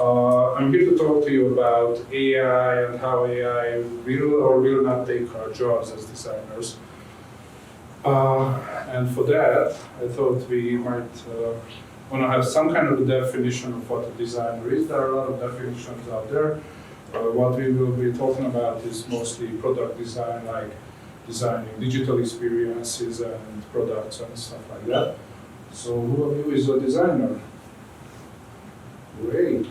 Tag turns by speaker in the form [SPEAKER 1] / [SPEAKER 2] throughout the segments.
[SPEAKER 1] I'm here to talk to you about AI and how AI will or will not take our jobs as designers. And for that, I thought we might want to have some kind of a definition of what a designer is. There are a lot of definitions out there. What we will be talking about is mostly product design, like designing digital experiences and products and stuff like that. So who of you is a designer? Great.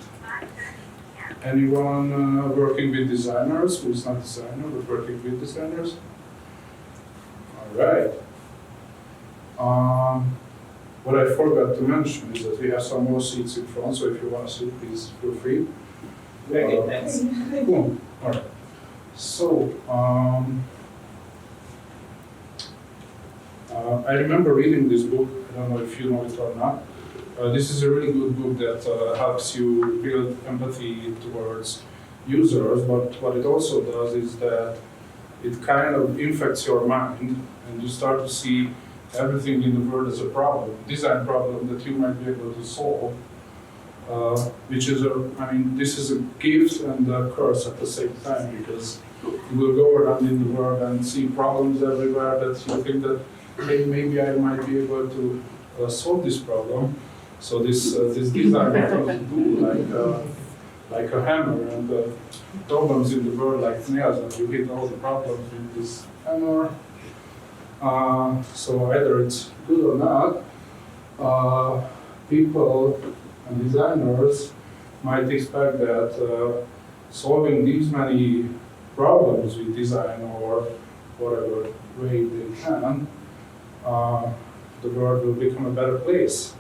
[SPEAKER 1] Anyone working with designers who is not a designer but working with designers? All right. What I forgot to mention is that we have some more seats in front, so if you want to sit, please feel free.
[SPEAKER 2] Okay, thanks.
[SPEAKER 1] Cool. All right. So, I remember reading this book. I don't know if you know it or not. This is a really good book that helps you build empathy towards users, but what it also does is that it kind of infects your mind and you start to see everything in the world as a problem, design problem that you might be able to solve, which is this is a gift and a curse at the same time, because you will go around in the world and see problems everywhere that you think that, hey, maybe I might be able to solve this problem. So this design becomes a tool, like a hammer, and problems in the world like nails, and you hit all the problems with this hammer. So either it's good or not, people and designers might expect that solving these many problems with design or whatever way they can, the world will become a better place.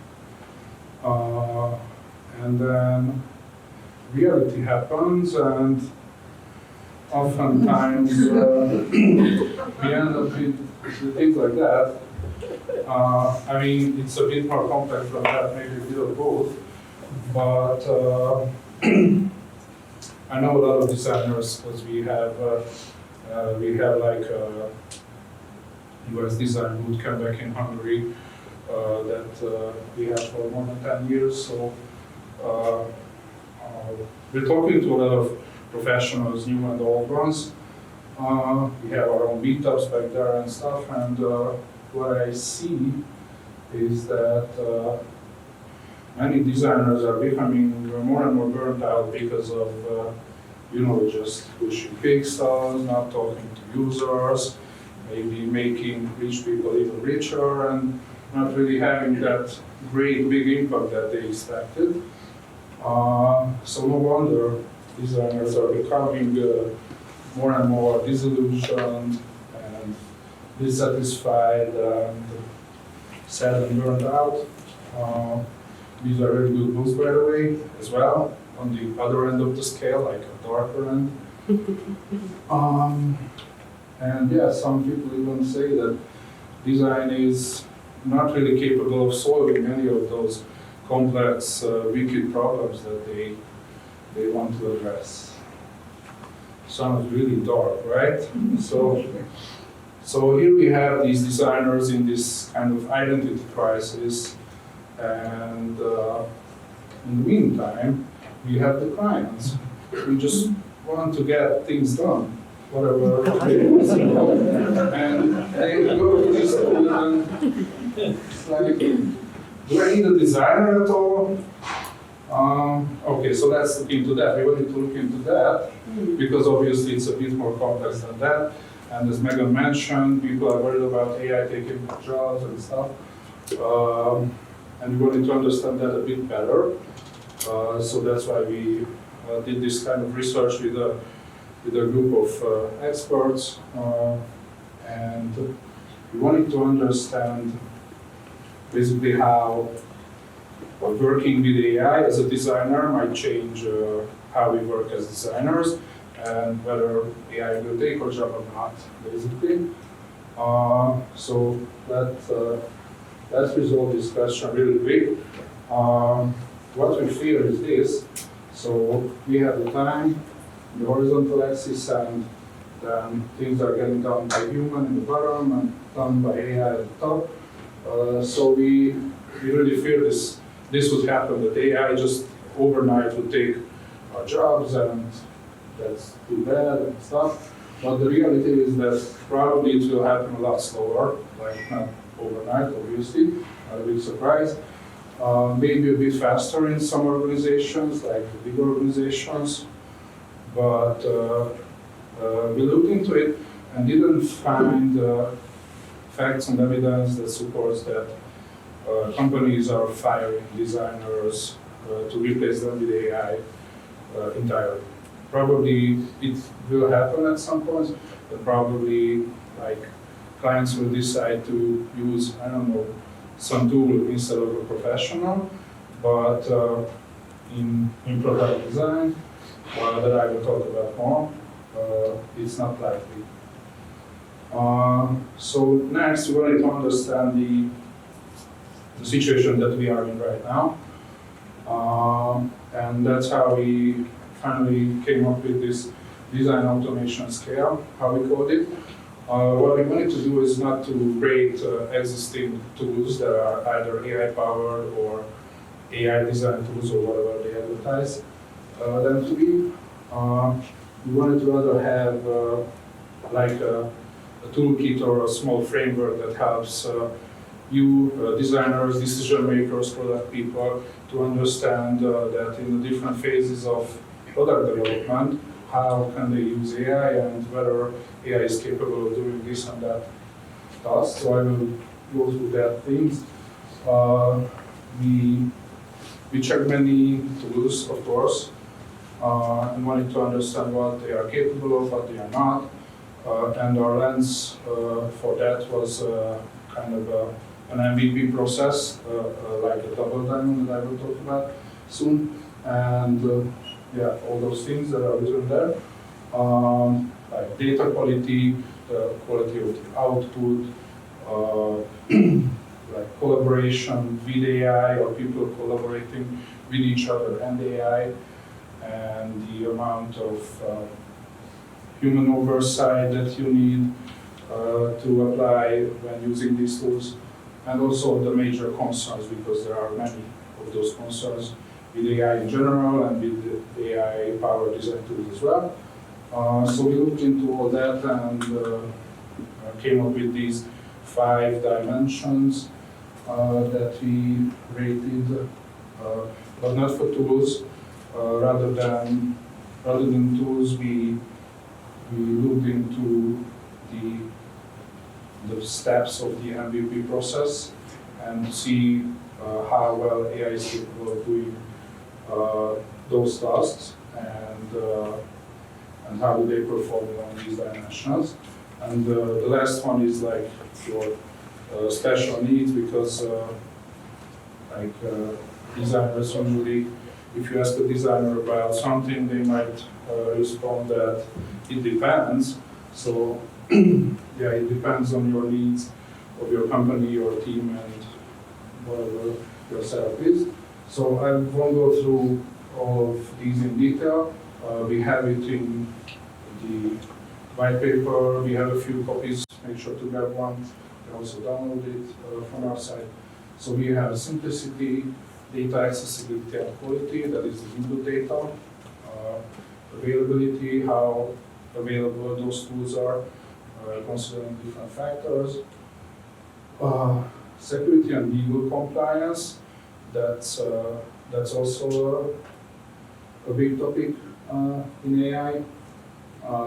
[SPEAKER 1] And then reality happens, and oftentimes we end up with things like that. It's a bit more complex than that, maybe a bit of both. But I know a lot of designers, because we have like US design bootcamp back in Hungary that we have for more than 10 years. So we're talking to a lot of professionals, new and old ones. We have our own meetups back there and stuff, and what I see is that many designers are becoming more and more burnt out because of, just pushing pixels, not talking to users, maybe making rich people even richer, and not really having that great big impact that they expected. So no wonder designers are becoming more and more disillusioned and dissatisfied and sad and burned out. These are very good books, by the way, as well, on the other end of the scale, like a darker end. And yeah, some people even say that design is not really capable of solving any of those complex, wicked problems that they want to address. Sounds really dark, right? So here we have these designers in this kind of identity crisis, and in the meantime, we have the clients. We just want to get things done, whatever they want. And they go to this tool and it's like, do I need a designer at all? Okay, so let's look into that. We wanted to look into that because obviously it's a bit more complex than that. And as Megan mentioned, people are worried about AI taking jobs and stuff. And we wanted to understand that a bit better. So that's why we did this kind of research with a group of experts. And we wanted to understand basically how working with AI as a designer might change how we work as designers, and whether AI will take our job or not, basically. So let's resolve this question really quick. What we fear is this. So we have the time, the horizontal axis, and then things are getting done by human in the bottom and done by AI at the top. So we really fear this would happen, that AI just overnight would take our jobs and that's too bad and stuff. But the reality is that probably it will happen a lot slower, like not overnight, obviously, not a big surprise. Maybe a bit faster in some organizations, like big organizations, but we looked into it and didn't find facts and evidence that supports that companies are firing designers to replace them with AI entirely. Probably it will happen at some point, but probably like clients will decide to use, I don't know, some tool instead of a professional, but in product design, that I will talk about more, it's not likely. So next, we wanted to understand the situation that we are in right now, and that's how we finally came up with this design automation scale, how we called it. What we wanted to do is not to create existing tools that are either AI powered or AI design tools or whatever they advertise them to be. We wanted to rather have like a toolkit or a small framework that helps you, designers, decision makers, product people, to understand that in the different phases of product development, how can they use AI and whether AI is capable of doing this and that task. So I will go through that things. We checked many tools, of course, and wanted to understand what they are capable of, what they are not. And our lens for that was kind of an MVP process, like a double diamond that I will talk about soon. And yeah, all those things that are written there, like data quality, the quality of the output, like collaboration with AI or people collaborating with each other and AI, and the amount of human oversight that you need to apply when using these tools, and also the major concerns, because there are many of those concerns with AI in general and with AI-powered design tools as well. So we looked into all that and came up with these 5 dimensions that we rated, but not for tools. Rather than tools, we looked into the steps of the MVP process and see how well AI is capable of doing those tasks and how do they perform along these dimensions. And the last one is like your special needs, because designers usually, if you ask a designer about something, they might respond that it depends. So yeah, it depends on your needs of your company, your team, and whatever your setup is. So I won't go through all of these in detail. We have it in the white paper. We have a few copies. Make sure to grab one. You can also download it from our site. So we have simplicity, data accessibility and quality, that is the input data, availability, how available those tools are, considering different factors, security and legal compliance, that's also a big topic in AI,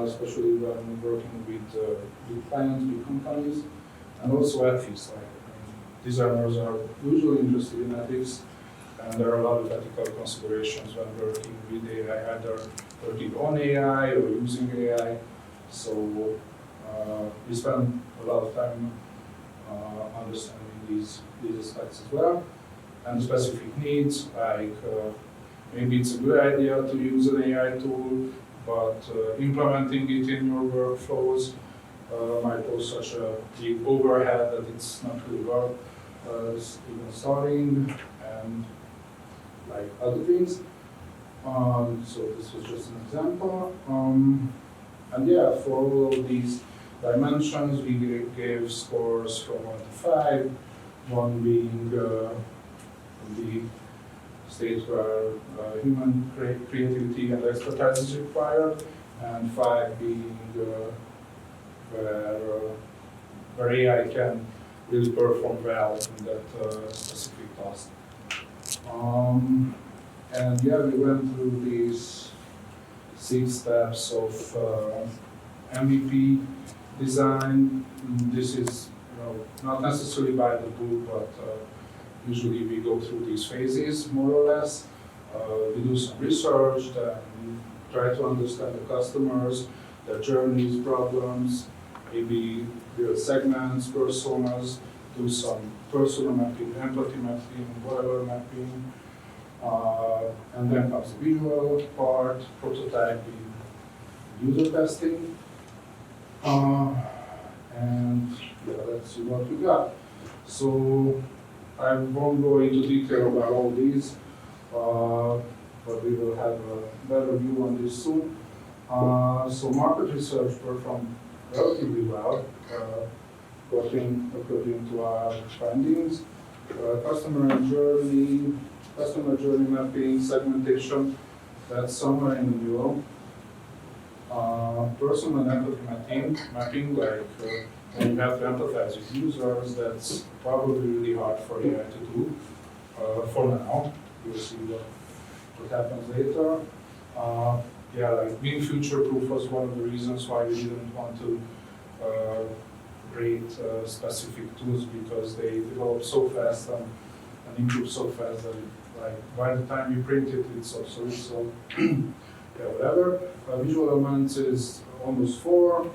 [SPEAKER 1] especially when working with clients, with companies, and also ethics. Designers are usually interested in ethics, and there are a lot of ethical considerations when working with AI, either working on AI or using AI. So we spend a lot of time understanding these aspects as well, and specific needs, like maybe it's a good idea to use an AI tool, but implementing it in your workflows might pose such a big overhead that it's not really worth even starting, and like other things. So this was just an example. And yeah, for all of these dimensions, we gave scores from 1 to 5, 1 being the state where human creativity and expertise is required, and 5 being where AI can really perform well in that specific task. And yeah, we went through these 6 steps of MVP design. This is not necessarily by the book, but usually we go through these phases more or less. We do some research, then try to understand the customers, their journeys, problems, maybe build segments, personas, do some persona mapping, empathy mapping, whatever mapping. And then comes the visual part, prototyping, user testing. And yeah, let's see what we got. So I won't go into detail about all these, but we will have a better view on this soon. So market research performed relatively well, according to our findings. Customer journey mapping, segmentation, that's somewhere in the middle. Personal and empathy mapping, like when you have to empathize with users, that's probably really hard for AI to do for now. We'll see what happens later. Yeah, like being future-proof was one of the reasons why we didn't want to create specific tools, because they develop so fast and improve so fast that like by the time you print it, it's obsolete. So yeah, whatever. Visual elements is almost 4.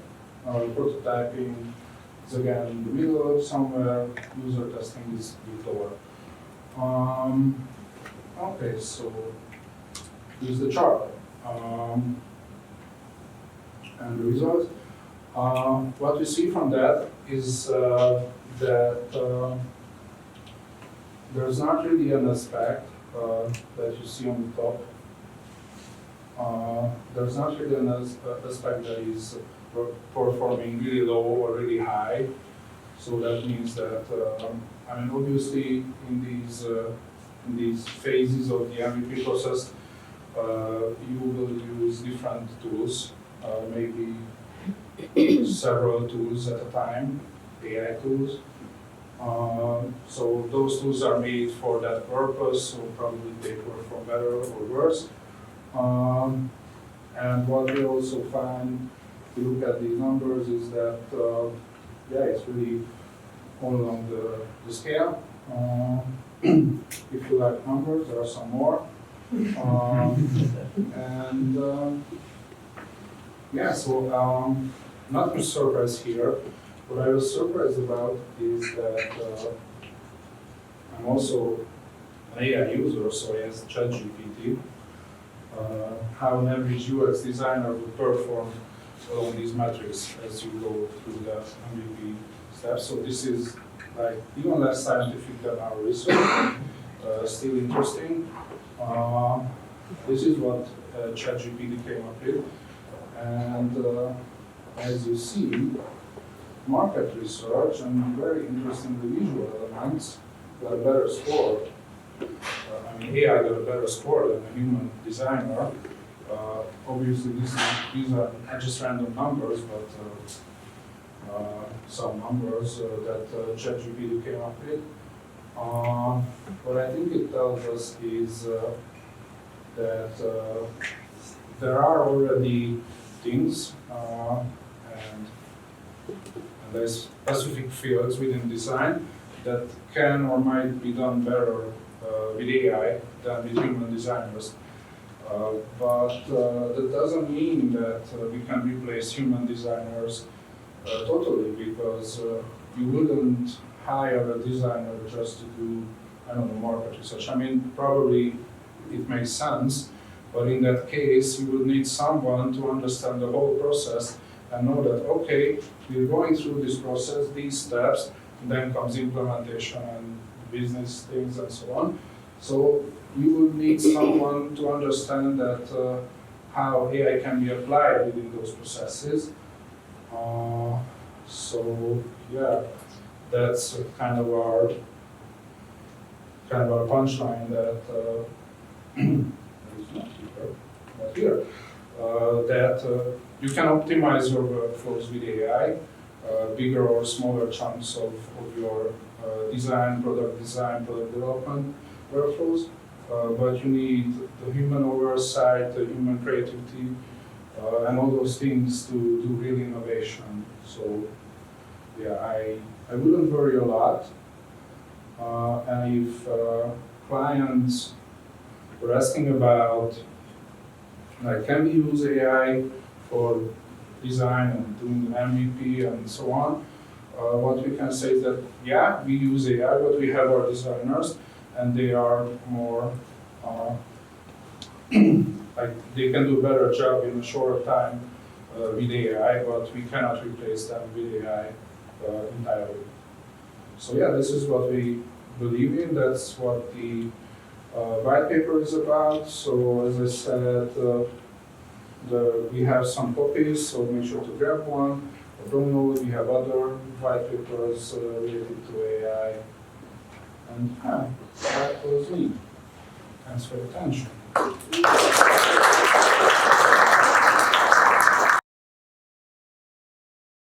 [SPEAKER 1] Prototyping is again in the middle somewhere. User testing is a bit lower. Okay, so here's the chart. And the result. What we see from that is that there's not really an aspect that you see on the top. There's not really an aspect that is performing really low or really high. So that means that, I mean, obviously in these phases of the MVP process, you will use different tools, maybe several tools at a time, AI tools. So those tools are made for that purpose, so probably they perform better or worse. And what we also find, if you look at these numbers, is that yeah, it's really all along the scale. If you like numbers, there are some more. And yeah, so not much surprise here. What I was surprised about is that I'm also an AI user, so I asked ChatGPT how an average UX designer would perform along these metrics as you go through the MVP steps. So this is like even less scientific than our research, still interesting. This is what ChatGPT came up with, and as you see, market research and very interestingly visual elements got a better score. I mean, AI got a better score than a human designer. Obviously, these are not just random numbers, but some numbers that ChatGPT came up with. What I think it tells us is that there are already things and there's specific fields within design that can or might be done better with AI than with human designers. But that doesn't mean that we can replace human designers totally, because you wouldn't hire a designer just to do, I don't know, market research. I mean, probably it makes sense, but in that case, you will need someone to understand the whole process and know that, okay, we're going through this process, these steps, and then comes implementation and business things and so on. So you will need someone to understand that how AI can be applied within those processes. So yeah, that's kind of our punchline, that that you can optimize your workflows with AI, bigger or smaller chunks of your product development workflows, but you need the human oversight, the human creativity, and all those things to do real innovation. So yeah, I wouldn't worry a lot. And if clients were asking about, like, can we use AI for design and doing MVP and so on, what we can say is that, yeah, we use AI, but we have our designers, and they are more, like, they can do a better job in a shorter time with AI, but we cannot replace them with AI entirely. So yeah, this is what we believe in, that's what the white paper is about. So as I said, we have some copies, so make sure to grab one. Download, we have other white papers related to AI. And that was me. Thanks for your attention.